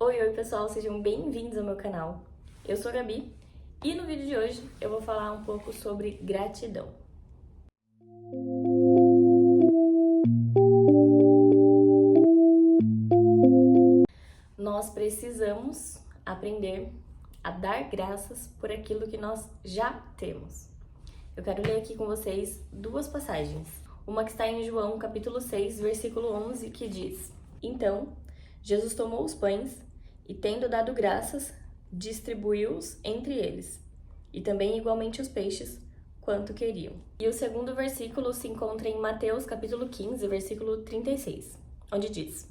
Oi pessoal, sejam bem-vindos ao meu canal. Eu sou a Gabi e no vídeo de hoje eu vou falar um pouco sobre gratidão. Nós precisamos aprender a dar graças por aquilo que nós já temos. Eu quero ler aqui com vocês duas passagens. Uma que está em João, capítulo 6, versículo 11, que diz: Então, Jesus tomou os pães e, tendo dado graças, distribuiu-os entre eles, e também igualmente os peixes, quanto queriam. E o segundo versículo se encontra em Mateus, capítulo 15, versículo 36, onde diz: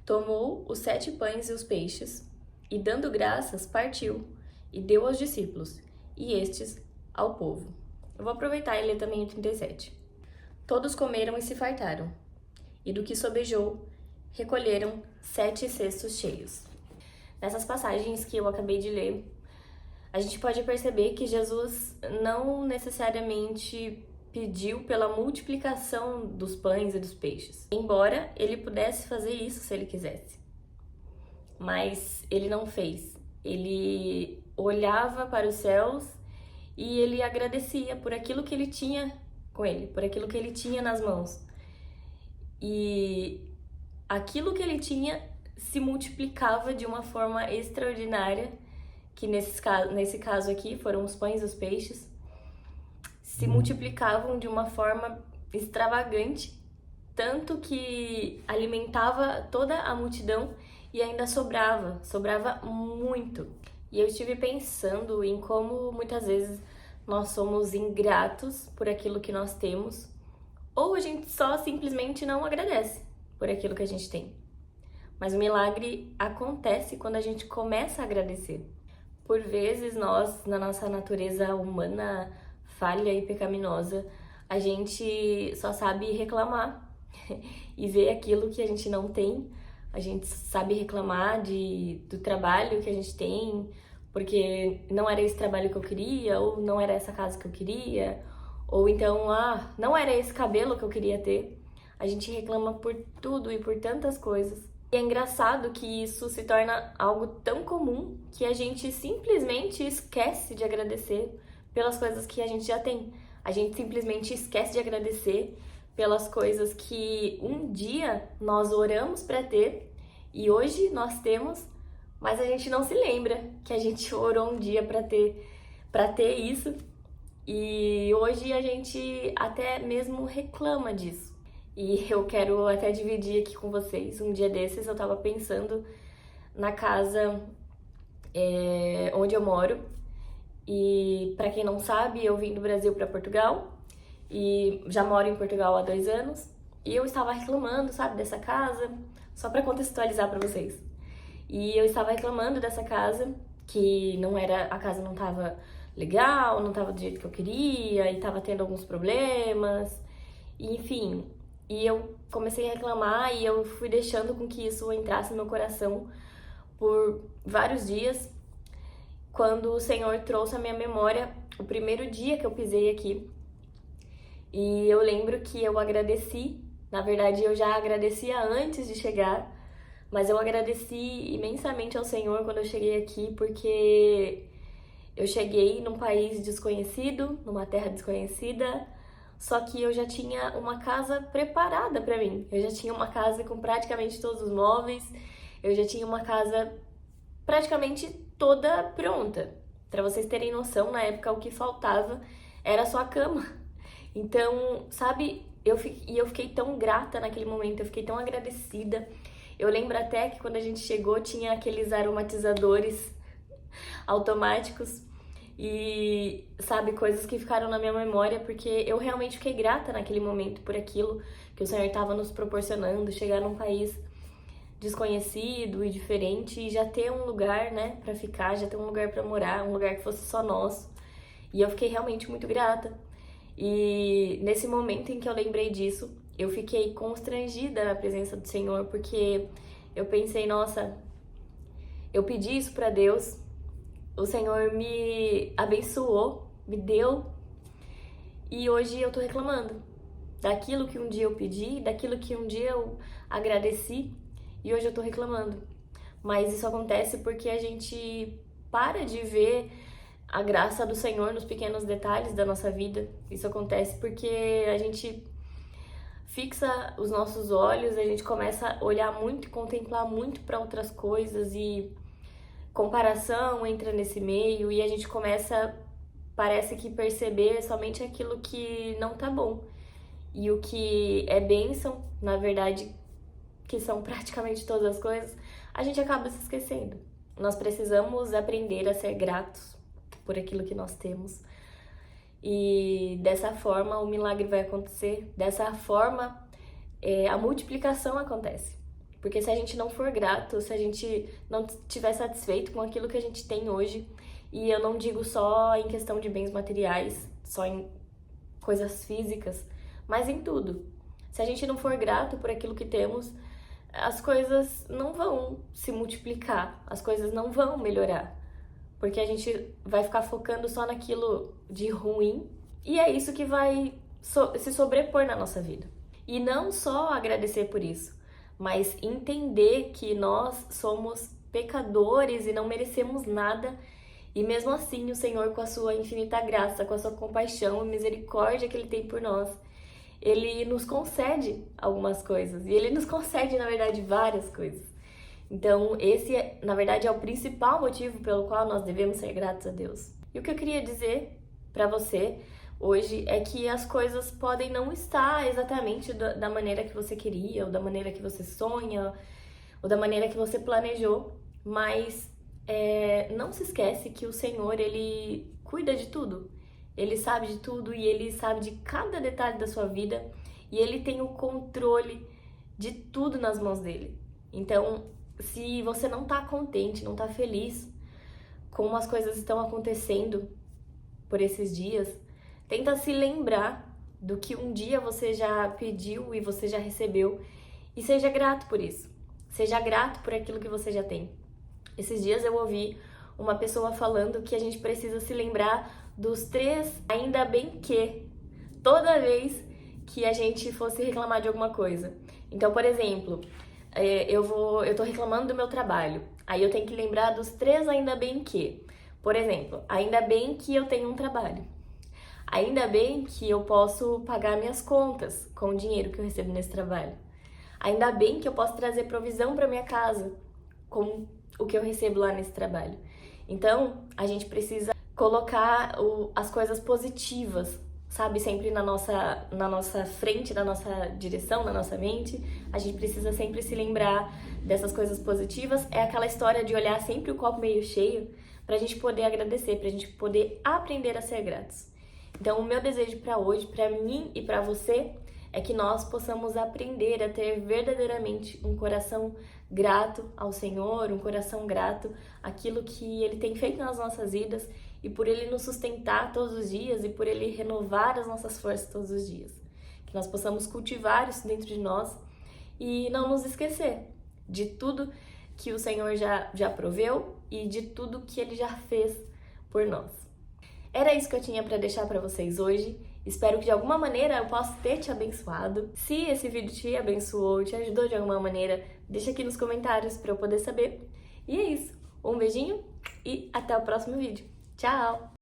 Tomou os 7 pães e os peixes, e dando graças, partiu, e deu aos discípulos, e estes ao povo. Eu vou aproveitar e ler também o 37. Todos comeram e se fartaram, e do que sobejou, recolheram 7 cestos cheios. Nessas passagens que eu acabei de ler, a gente pode perceber que Jesus não necessariamente pediu pela multiplicação dos pães e dos peixes, embora ele pudesse fazer isso se ele quisesse. Mas ele não fez. Ele olhava para os céus e ele agradecia por aquilo que ele tinha com ele, por aquilo que ele tinha nas mãos. E aquilo que ele tinha se multiplicava de uma forma extraordinária, que nesse caso aqui foram os pães e os peixes, se multiplicavam de uma forma extravagante, tanto que alimentava toda a multidão e ainda sobrava muito. E eu estive pensando em como muitas vezes nós somos ingratos por aquilo que nós temos, ou a gente só simplesmente não agradece por aquilo que a gente tem. Mas o milagre acontece quando a gente começa a agradecer. Por vezes nós, na nossa natureza humana falha e pecaminosa, a gente só sabe reclamar e ver aquilo que a gente não tem. A gente sabe reclamar do trabalho que a gente tem, porque não era esse trabalho que eu queria, ou não era essa casa que eu queria, ou então, não era esse cabelo que eu queria ter. A gente reclama por tudo e por tantas coisas. E é engraçado que isso se torna algo tão comum que a gente simplesmente esquece de agradecer pelas coisas que a gente já tem. A gente simplesmente esquece de agradecer pelas coisas que um dia nós oramos para ter e hoje nós temos, mas a gente não se lembra que a gente orou um dia para ter isso. E hoje a gente até mesmo reclama disso. E eu quero até dividir aqui com vocês. Um dia desses eu tava pensando na casa onde eu moro. E pra quem não sabe, eu vim do Brasil para Portugal. E já moro em Portugal há 2 anos. E eu estava reclamando, sabe, dessa casa. Só pra contextualizar pra vocês. E eu estava reclamando dessa casa, que a casa não tava legal, não tava do jeito que eu queria, e tava tendo alguns problemas, e, enfim. E eu comecei a reclamar e eu fui deixando com que isso entrasse no meu coração por vários dias, quando o Senhor trouxe à minha memória o primeiro dia que eu pisei aqui. E eu lembro que eu agradeci, na verdade eu já agradecia antes de chegar, mas eu agradeci imensamente ao Senhor quando eu cheguei aqui, porque eu cheguei num país desconhecido, numa terra desconhecida, só que eu já tinha uma casa preparada para mim. Eu já tinha uma casa com praticamente todos os móveis, eu já tinha uma casa praticamente toda pronta. Para vocês terem noção, na época o que faltava era só a cama. Então, sabe, eu fiquei tão grata naquele momento, eu fiquei tão agradecida. Eu lembro até que quando a gente chegou tinha aqueles aromatizadores automáticos e, sabe, coisas que ficaram na minha memória, porque eu realmente fiquei grata naquele momento por aquilo que o Senhor estava nos proporcionando, chegar num país desconhecido e diferente e já ter um lugar, né, pra ficar, já ter um lugar pra morar, um lugar que fosse só nosso. E eu fiquei realmente muito grata. E nesse momento em que eu lembrei disso, eu fiquei constrangida na presença do Senhor, porque eu pensei, nossa, eu pedi isso pra Deus, o Senhor me abençoou, me deu, e hoje eu tô reclamando daquilo que um dia eu pedi, daquilo que um dia eu agradeci, e hoje eu tô reclamando. mas isso acontece porque a gente para de ver a graça do Senhor nos pequenos detalhes da nossa vida. Isso acontece porque a gente fixa os nossos olhos, a gente começa a olhar muito e contemplar muito para outras coisas e comparação entra nesse meio e a gente começa, parece que perceber somente aquilo que não tá bom. E o que é bênção, na verdade, que são praticamente todas as coisas, a gente acaba se esquecendo. Nós precisamos aprender a ser gratos por aquilo que nós temos. E dessa forma o milagre vai acontecer, dessa forma a multiplicação acontece. Porque se a gente não for grato, se a gente não estiver satisfeito com aquilo que a gente tem hoje, e eu não digo só em questão de bens materiais, só em coisas físicas, mas em tudo. Se a gente não for grato por aquilo que temos, as coisas não vão se multiplicar, as coisas não vão melhorar. Porque a gente vai ficar focando só naquilo de ruim, e é isso que vai se sobrepor na nossa vida. E não só agradecer por isso, mas entender que nós somos pecadores e não merecemos nada, e mesmo assim o Senhor, com a sua infinita graça, com a sua compaixão e misericórdia que Ele tem por nós, Ele nos concede algumas coisas, e Ele nos concede, na verdade, várias coisas. Então, esse, na verdade, é o principal motivo pelo qual nós devemos ser gratos a Deus. E o que eu queria dizer para você hoje é que as coisas podem não estar exatamente da maneira que você queria, ou da maneira que você sonha, ou da maneira que você planejou, mas não se esquece que o Senhor, Ele cuida de tudo. Ele sabe de tudo e Ele sabe de cada detalhe da sua vida e Ele tem o controle de tudo nas mãos dele. Então, se você não tá contente, não tá feliz com como as coisas estão acontecendo por esses dias, tenta se lembrar do que um dia você já pediu e você já recebeu e seja grato por isso. Seja grato por aquilo que você já tem. Esses dias eu ouvi uma pessoa falando que a gente precisa se lembrar dos 3 ainda bem que toda vez que a gente fosse reclamar de alguma coisa. Então, por exemplo, eu tô reclamando do meu trabalho. Aí eu tenho que lembrar dos 3 ainda bem que. Por exemplo, ainda bem que eu tenho um trabalho. Ainda bem que eu posso pagar minhas contas com o dinheiro que eu recebo nesse trabalho. Ainda bem que eu posso trazer provisão para minha casa com o que eu recebo lá nesse trabalho. Então, a gente precisa colocar as coisas positivas, sabe? Sempre na nossa frente, na nossa direção, na nossa mente. A gente precisa sempre se lembrar dessas coisas positivas. É aquela história de olhar sempre o copo meio cheio pra gente poder agradecer, pra gente poder aprender a ser gratos. Então, o meu desejo para hoje, para mim e para você, é que nós possamos aprender a ter verdadeiramente um coração grato ao Senhor, um coração grato àquilo que Ele tem feito nas nossas vidas e por Ele nos sustentar todos os dias e por Ele renovar as nossas forças todos os dias. Que nós possamos cultivar isso dentro de nós e não nos esquecer de tudo que o Senhor já proveu e de tudo que Ele já fez por nós. Era isso que eu tinha para deixar para vocês hoje. Espero que de alguma maneira eu possa ter te abençoado. Se esse vídeo te abençoou, te ajudou de alguma maneira, deixa aqui nos comentários para eu poder saber. E é isso. Um beijinho e até o próximo vídeo. Tchau!